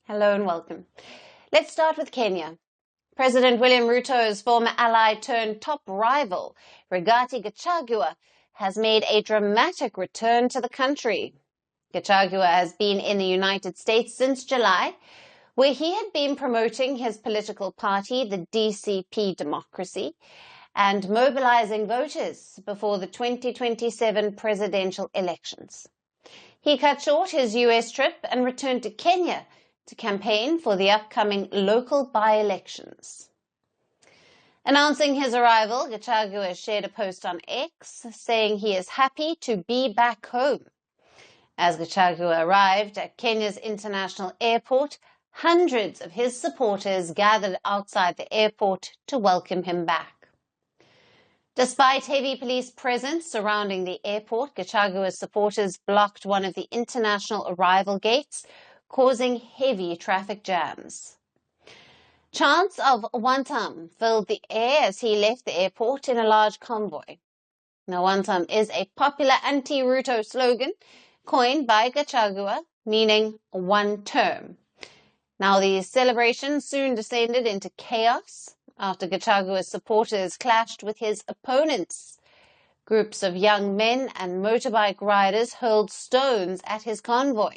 Hello and welcome. Let's start with Kenya. President William Ruto's former ally turned top rival, Rigathi Gachagua, has made a dramatic return to the country. Gachagua has been in the United States since July, where he had been promoting his political party, the DCP Democracy, and mobilizing voters before the 2027 presidential elections. He cut short his US trip and returned to Kenya to campaign for the upcoming local by-elections. Announcing his arrival, Gachagua shared a post on X saying he is happy to be back home. As Gachagua arrived at Kenya's international airport, hundreds of his supporters gathered outside the airport to welcome him back. Despite heavy police presence surrounding the airport, Gachagua's supporters blocked one of the international arrival gates, causing heavy traffic jams. Chants of "Wantam" filled the air as he left the airport in a large convoy. Now, "Wantam" is a popular anti-Ruto slogan coined by Gachagua, meaning one term. Now, the celebration soon descended into chaos after Gachagua's supporters clashed with his opponents. Groups of young men and motorbike riders hurled stones at his convoy.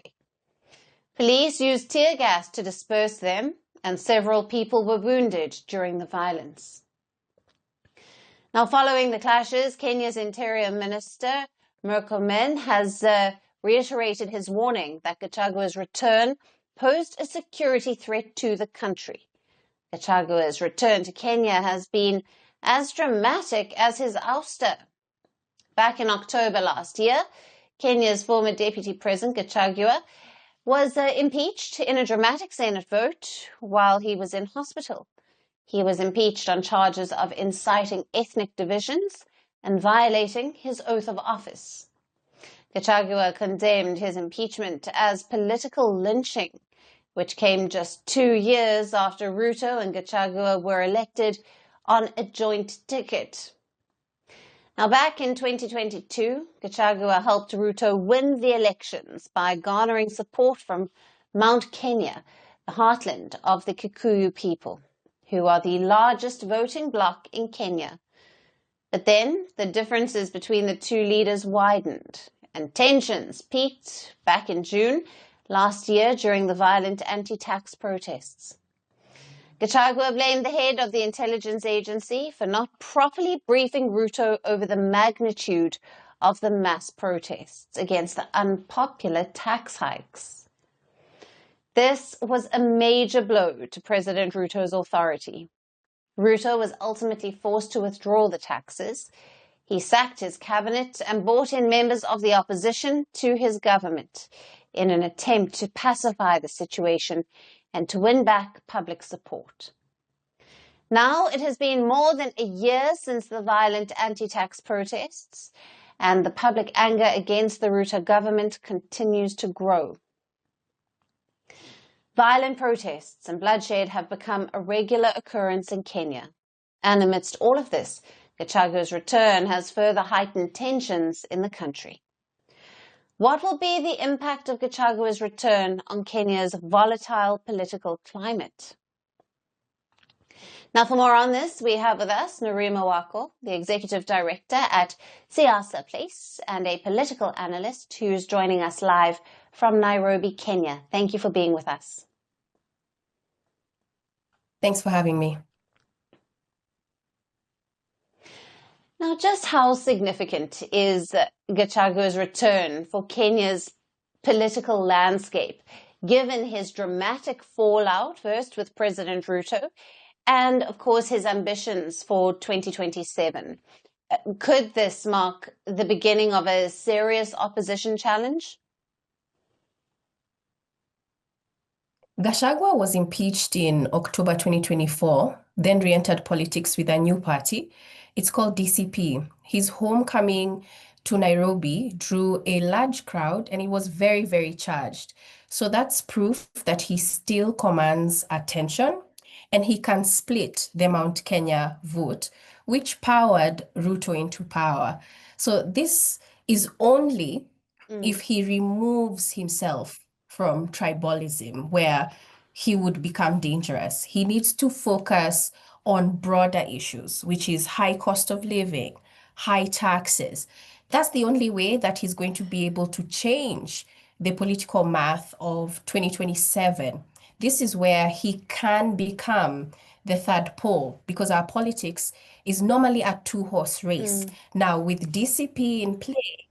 Police used tear gas to disperse them, and several people were wounded during the violence. Now, following the clashes, Kenya's Interior Minister, Murkomen, has reiterated his warning that Gachagua's return posed a security threat to the country. Gachagua's return to Kenya has been as dramatic as his ouster. Back in October last year, Kenya's former Deputy President Gachagua was impeached in a dramatic Senate vote while he was in hospital. He was impeached on charges of inciting ethnic divisions and violating his oath of office. Gachagua condemned his impeachment as political lynching, which came just 2 years after Ruto and Gachagua were elected on a joint ticket. Now, back in 2022, Gachagua helped Ruto win the elections by garnering support from Mount Kenya, the heartland of the Kikuyu people, who are the largest voting bloc in Kenya. But then the differences between the two leaders widened, and tensions peaked back in June last year during the violent anti-tax protests. Gachagua blamed the head of the intelligence agency for not properly briefing Ruto over the magnitude of the mass protests against the unpopular tax hikes. This was a major blow to President Ruto's authority. Ruto was ultimately forced to withdraw the taxes. He sacked his cabinet and brought in members of the opposition to his government in an attempt to pacify the situation and to win back public support. Now it has been more than a year since the violent anti-tax protests, and the public anger against the Ruto government continues to grow. Violent protests and bloodshed have become a regular occurrence in Kenya. And amidst all of this, Gachagua's return has further heightened tensions in the country. What will be the impact of Gachagua's return on Kenya's volatile political climate? Now, for more on this, we have with us Nerima Wako, the Executive Director at Siasa Place and a political analyst who's joining us live from Nairobi, Kenya. Thank you for being with us. Thanks for having me. Now, just how significant is Gachagua's return for Kenya's political landscape, given his dramatic fallout, first with President Ruto, and, of course, his ambitions for 2027? Could this mark the beginning of a serious opposition challenge? Gachagua was impeached in October 2024, then re-entered politics with a new party. It's called DCP. His homecoming to Nairobi drew a large crowd, and it was very, very charged. So that's proof that he still commands attention, and he can split the Mount Kenya vote, which powered Ruto into power. So this is only if he removes himself from tribalism, where he would become dangerous. He needs to focus on broader issues, which is high cost of living, high taxes. That's the only way that he's going to be able to change the political math of 2027. This is where he can become the third pole because our politics is normally a two-horse race. Now, with DCP in play,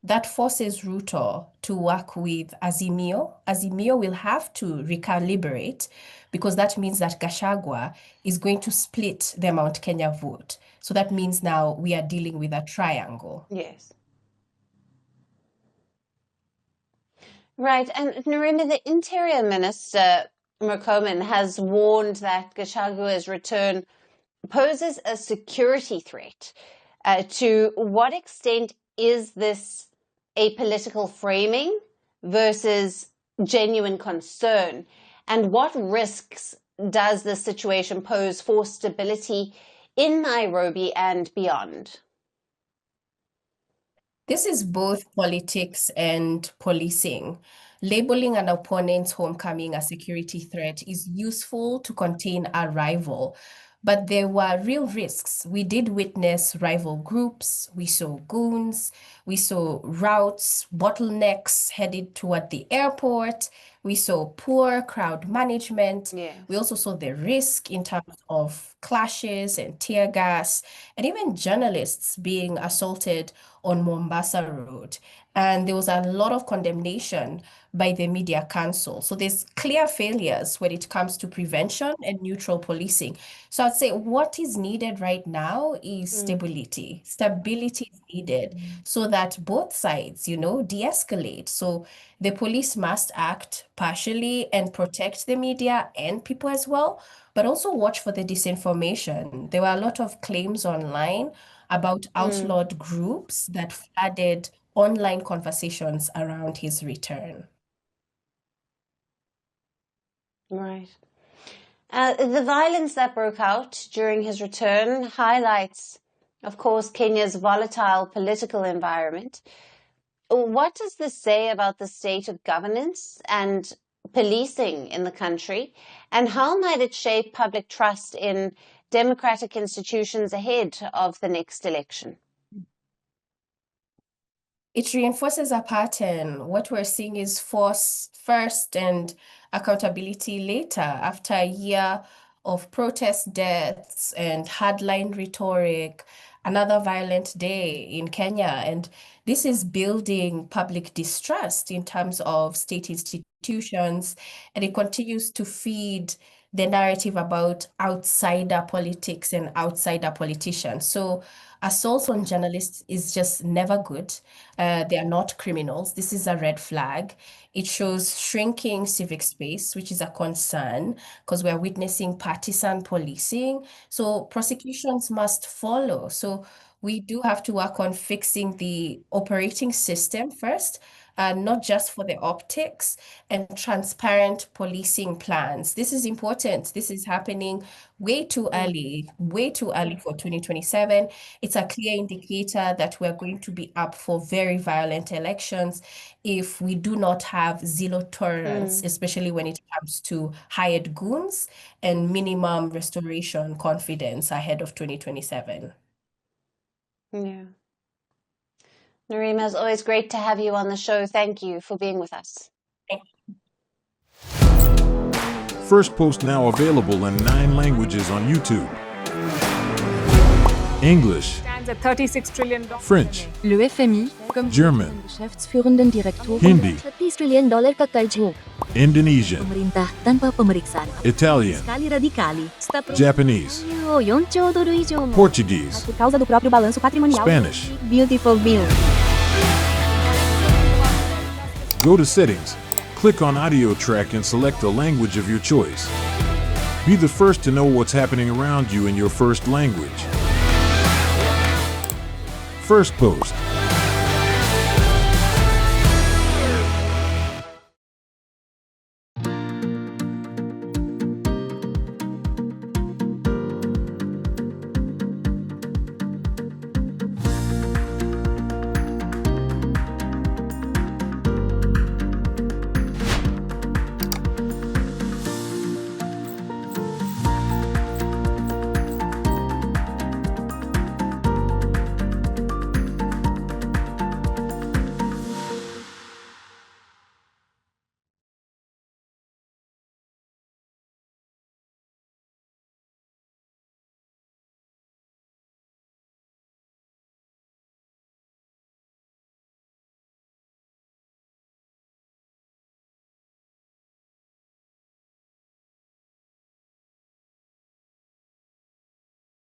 that forces Ruto to work with Azimio. Azimio will have to recalibrate because that means that Gachagua is going to split the Mount Kenya vote. So that means now we are dealing with a triangle. Yes. Right. And Narima, the Interior Minister, Murkomen, has warned that Gachagua's return poses a security threat. To what extent is this a political framing versus genuine concern? And what risks does this situation pose for stability in Nairobi and beyond? This is both politics and policing. Labeling an opponent's homecoming a security threat is useful to contain a rival, but there were real risks. We did witness rival groups, we saw goons, we saw routes, bottlenecks headed toward the airport, we saw poor crowd management. Yes. We also saw the risk in terms of clashes and tear gas, and even journalists being assaulted on Mombasa Road. And there was a lot of condemnation by the Media Council. So there's clear failures when it comes to prevention and neutral policing. So I'd say what is needed right now is stability. Stability is needed so that both sides, de-escalate. So the police must act partially and protect the media and people as well, but also watch for the disinformation. There were a lot of claims online about outlawed groups that flooded online conversations around his return. Right. The violence that broke out during his return highlights, of course, Kenya's volatile political environment. What does this say about the state of governance and policing in the country, and how might it shape public trust in democratic institutions ahead of the next election? It reinforces a pattern. What we're seeing is force first and accountability later. After a year of protest deaths and hardline rhetoric, another violent day in Kenya. And this is building public distrust in terms of state institutions, and it continues to feed the narrative about outsider politics and outsider politicians. So assaults on journalists is just never good. They are not criminals. This is a red flag. It shows shrinking civic space, which is a concern because we're witnessing partisan policing. So prosecutions must follow. So we do have to work on fixing the operating system first, not just for the optics, and transparent policing plans. This is important. This is happening way too early for 2027. It's a clear indicator that we're going to be up for very violent elections if we do not have zero tolerance, especially when it comes to hired goons and minimum restoration confidence ahead of 2027. Yeah. Narima, it's always great to have you on the show. Thank you for being with us. Firstpost now available in 9 languages on YouTube. English, stands at $36 trillion. French, Le FMI, comme German, Geschäftsführenden Direktor, Hindi, $30 trillion ka-charge Indonesian, pemerintah tanpa pemeriksaan. Italian, Kali radikali. Japanese, 4 兆ドル以上も Portuguese, por causa do próprio balanço patrimonial. Spanish. Beautiful bill. Go to Settings, click on Audio Track and select the language of your choice. Be the first to know what's happening around you in your first language. Firstpost.